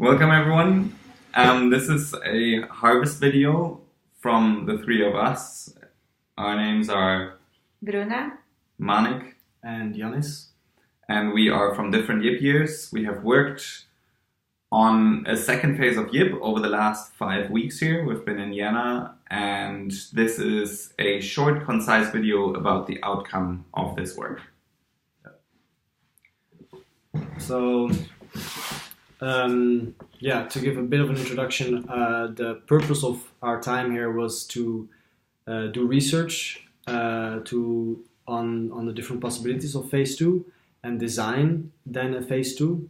Welcome everyone. This is a harvest video from the three of us. Our names are Bruna, Manik, and Yanis. And we are from different YIP years. We have worked on a second phase of YIP over the last 5 weeks here. We've been in Vienna, and this is a short, concise video about the outcome of this work. So, to give a bit of an introduction, the purpose of our time here was to do research on the different possibilities of phase 2 and design then a phase 2.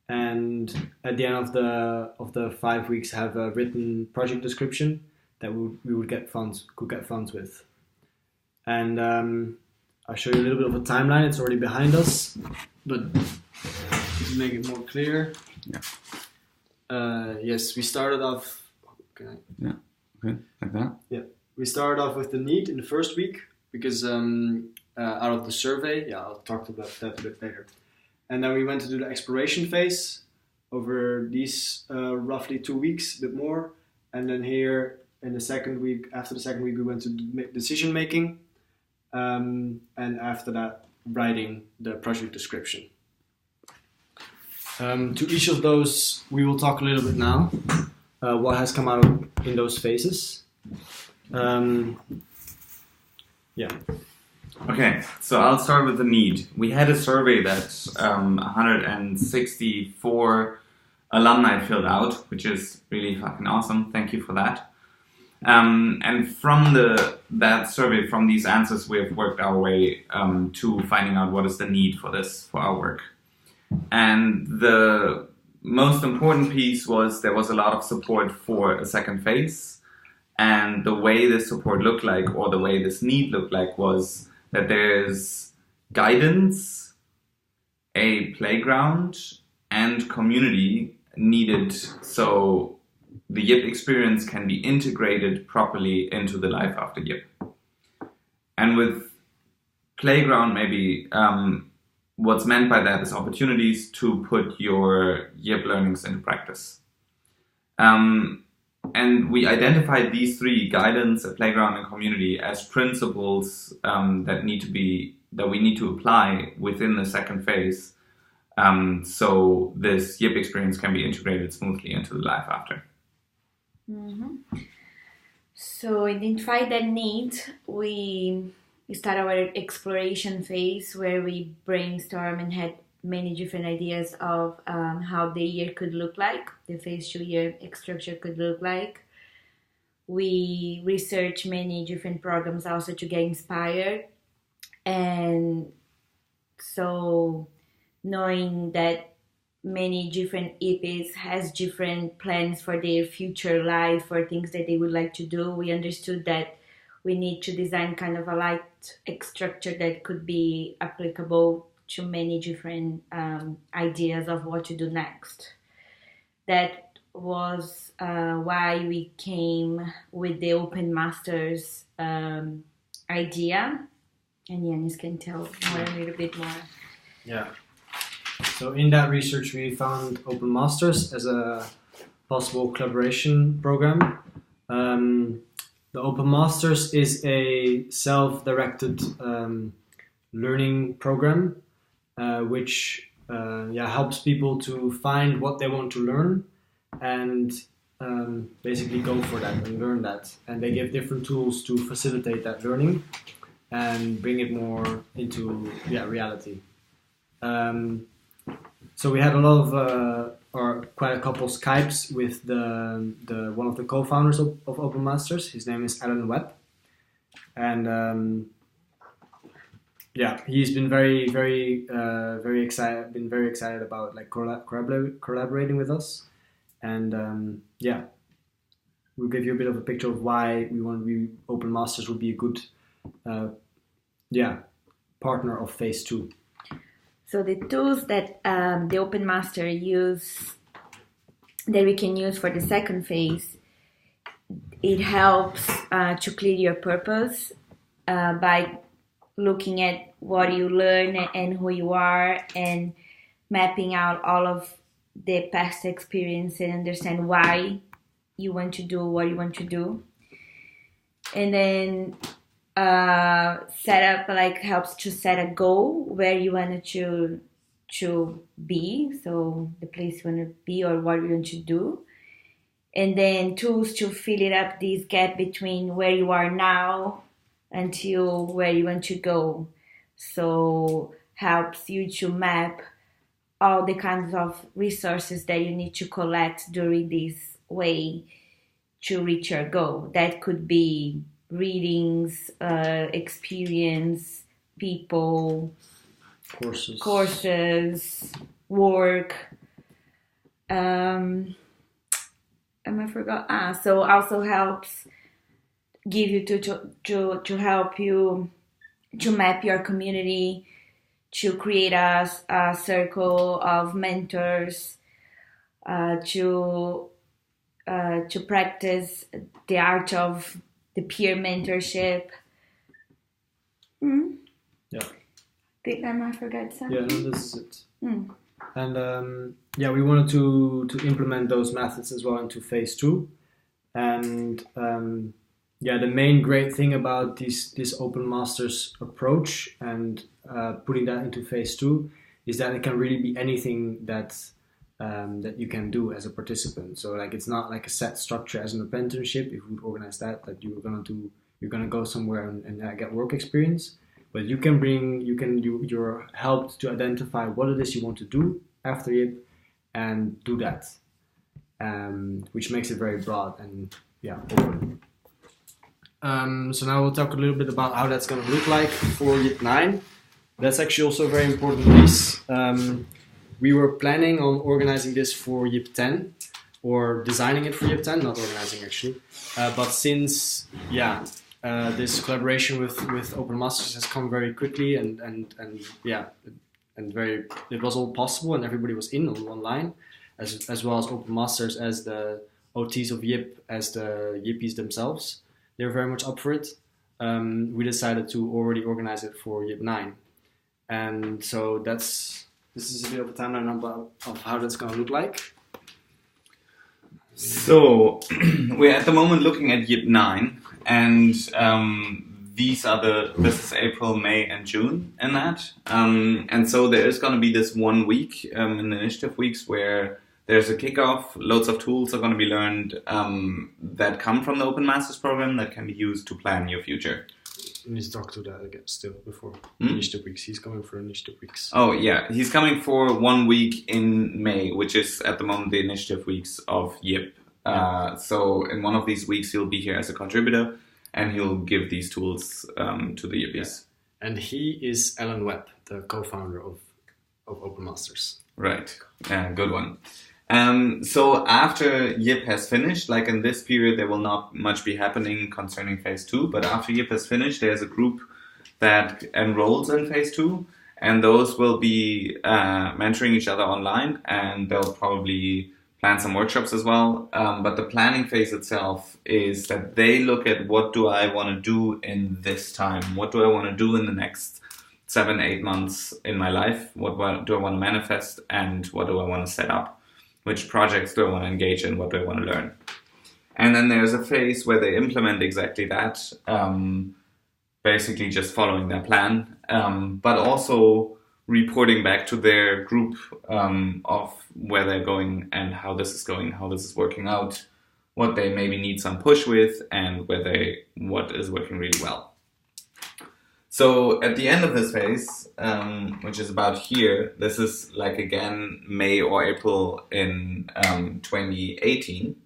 And at the end of the 5 weeks, have a written project description that we could get funds with. And I'll show you a little bit of a timeline. It's already behind us, but to make it more clear. Yeah. Yes, we started off. Okay, like that. Yeah, we started off with the need in the first week because out of the survey. Yeah, I'll talk about that a bit later. And then we went to do the exploration phase over these roughly 2 weeks, a bit more. And then here in the second week, after the second week, we went to decision making. And after that, writing the project description. To each of those, we will talk a little bit now. What has come out in those phases. Okay, so I'll start with the need. We had a survey that 164 alumni filled out, which is really fucking awesome. Thank you for that. And from that survey, from these answers, we have worked our way to finding out what is the need for this, for our work. And the most important piece was there was a lot of support for a second phase. And the way this support looked like, or the way this need looked like, was that there's guidance, a playground, and community needed so the YIP experience can be integrated properly into the life after YIP. And with playground, maybe what's meant by that is opportunities to put your YIP learnings into practice. And we identified these three, guidance, a playground, and community, as principles that we need to apply within the second phase, so this YIP experience can be integrated smoothly into the life after. Mm-hmm. So identify that need. We start our exploration phase where we brainstorm and had many different ideas of how the year could look like, the phase 2 year structure could look like. We research many different programs also to get inspired. And so knowing that many different YIPs has different plans for their future life, for things that they would like to do, we understood that we need to design kind of a light structure that could be applicable to many different ideas of what to do next. That was why we came with the Open Masters idea. And Yanis can tell a little bit more. Yeah. So in that research, we found Open Masters as a possible collaboration program. The Open Masters is a self-directed learning program which helps people to find what they want to learn and basically go for that and learn that. And they give different tools to facilitate that learning and bring it more into reality. So we had a lot of, or quite a couple Skypes with the one of the co-founders of Open Masters. His name is Alan Webb, and he's been very excited. Been very excited about like collaborating with us, and we'll give you a bit of a picture of why Open Masters would be a good partner of phase 2. So the tools that the Open Master use, that we can use for the second phase, it helps to clear your purpose by looking at what you learn and who you are, and mapping out all of the past experience and understand why you want to do what you want to do. And then helps to set a goal where you want to be, so the place you want to be or what you want to do. And then tools to fill it up this gap between where you are now until where you want to go. So helps you to map all the kinds of resources that you need to collect during this way to reach your goal. That could be readings, experience, people, courses, work. I forgot. So also helps give you to help you to map your community, to create a circle of mentors, to practice the art of the peer mentorship. Yeah. I might forget something. Yeah, no, this is it. And we wanted to implement those methods as well into phase 2. And the main great thing about this Open Masters approach and putting that into phase 2 is that it can really be anything that you can do as a participant. So like it's not like a set structure as an apprenticeship. If we organize that you're gonna go somewhere and get work experience. But you're helped to identify what it is you want to do after YIP and do that, which makes it very broad and open. So now we'll talk a little bit about how that's going to look like for YIP 9. That's actually also a very important piece. We were planning on organizing this for YIP 10 or designing it for YIP 10, not organizing actually. But since this collaboration with Open Masters has come very quickly and it was all possible and everybody was online as well as Open Masters as the OTs of YIP as the YIPpies themselves. They're very much up for it. We decided to already organize it for YIP 9, and so this is a bit of a timeline of how that's going to look like. So we're at the moment looking at YIP 9, and this is April, May, and June in that. And so there is going to be this 1 week in the initiative weeks where there's a kickoff. Loads of tools are going to be learned that come from the Open Masters program that can be used to plan your future. We need to talk to that again still before initiative weeks. He's coming for initiative weeks. Oh yeah, he's coming for 1 week in May, which is at the moment the initiative weeks of YIP. So in one of these weeks he'll be here as a contributor and he'll give these tools to the YIPpies. Yeah. And he is Alan Webb, the co-founder of Open Masters. Right, good one. So after YIP has finished, like in this period, there will not much be happening concerning phase 2, but after YIP has finished, there's a group that enrolls in phase 2, and those will be mentoring each other online, and they'll probably plan some workshops as well. But the planning phase itself is that they look at what do I want to do in this time? What do I want to do in the next 7-8 months in my life? What do I want to manifest, and what do I want to set up? Which projects do I want to engage in? What do I want to learn? And then there's a phase where they implement exactly that, basically just following their plan, but also reporting back to their group of where they're going and how this is going, how this is working out, what they maybe need some push with, and what is working really well. So at the end of this phase, which is about here, this is like again May or April in 2018,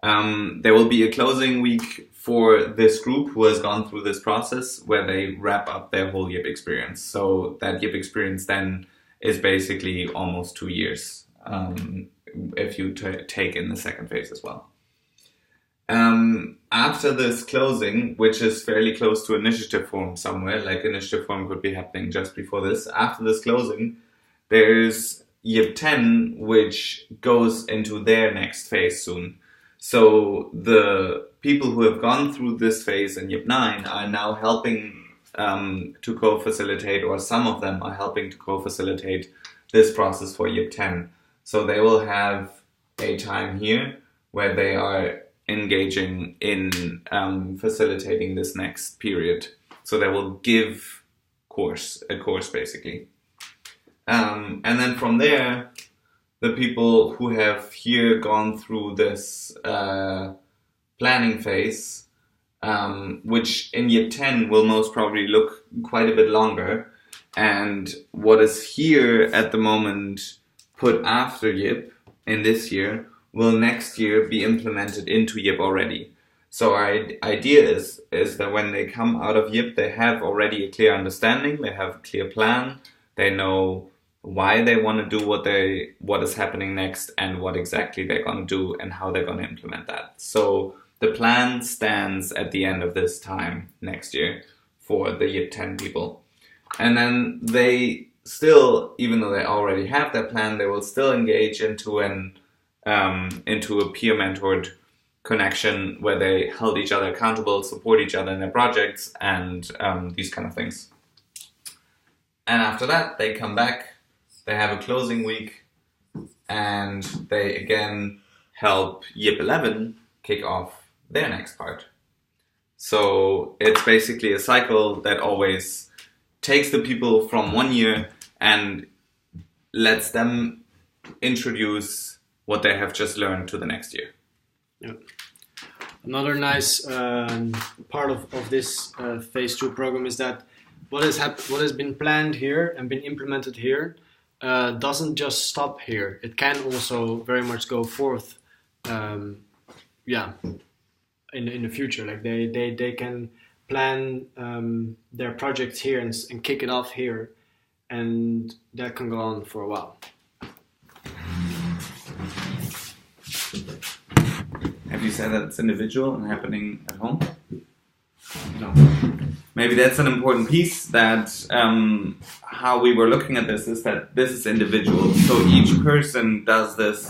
there will be a closing week for this group who has gone through this process where they wrap up their whole YIP experience. So that YIP experience then is basically almost 2 years if you take in the second phase as well. After this closing, which is fairly close to initiative form somewhere, like initiative form could be happening just before this. After this closing, there's YIP 10, which goes into their next phase soon. So the people who have gone through this phase in YIP 9 are now helping to co-facilitate, or some of them are helping to co-facilitate this process for YIP 10. So they will have a time here where they are engaging in facilitating this next period. So they will give a course basically. And then from there, the people who have here gone through this planning phase, which in year 10 will most probably look quite a bit longer, and what is here at the moment put after YIP in this year will next year be implemented into YIP already. So our idea is that when they come out of YIP, they have already a clear understanding, they have a clear plan, they know why they want to do what is happening next and what exactly they're going to do and how they're going to implement that. So the plan stands at the end of this time next year for the YIP 10 people. And then they still, even though they already have their plan, they will still engage into a peer mentored connection where they hold each other accountable, support each other in their projects, and these kind of things. And after that, they come back, they have a closing week, and they again help YIP 11 kick off their next part. So it's basically a cycle that always takes the people from 1 year and lets them introduce what they have just learned to the next year. Yeah. Another nice part of this phase 2 program is that what has been planned here and been implemented here doesn't just stop here. It can also very much go forth, in the future. Like they can plan their projects here and kick it off here, and that can go on for a while. Have you said that it's individual and happening at home? No. Maybe that's an important piece, that how we were looking at this is that this is individual. So each person does this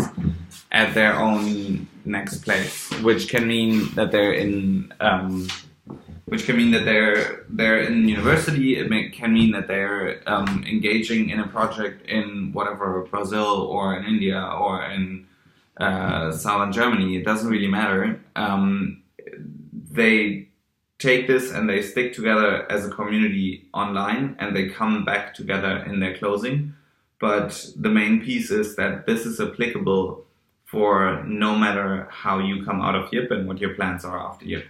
at their own next place, which can mean that they're in they're in university. It can mean that they're engaging in a project in whatever, Brazil or in India or in southern Germany. It doesn't really matter. They take this and they stick together as a community online, and they come back together in their closing. But the main piece is that this is applicable for no matter how you come out of YIP and what your plans are after YIP.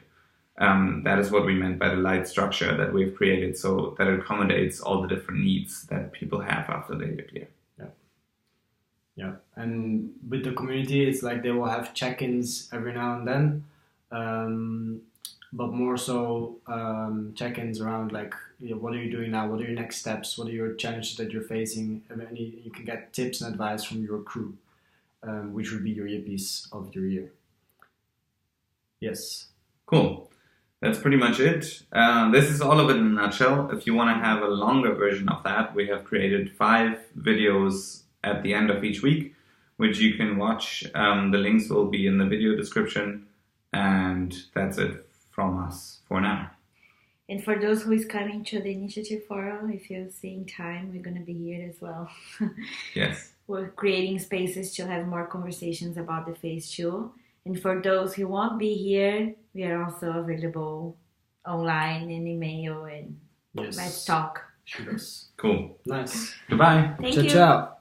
That is what we meant by the light structure that we've created, so that it accommodates all the different needs that people have after the YIP year. Yeah, and with the community, it's like they will have check-ins every now and then, but more so check-ins around like, what are you doing now? What are your next steps? What are your challenges that you're facing? And you can get tips and advice from your crew, which would be your YIPpies of your year. Yes. Cool. That's pretty much it. This is all of it in a nutshell. If you want to have a longer version of that, we have created 5 videos at the end of each week, which you can watch. The links will be in the video description. And that's it from us for now. And for those who is coming to the initiative forum, if you're seeing time, we're going to be here as well. Yes. We're creating spaces to have more conversations about the phase 2. And for those who won't be here, we are also available online and email, and Yes. let's talk. Shoot us. Cool. Nice. Goodbye. Thank Ciao, you. ciao.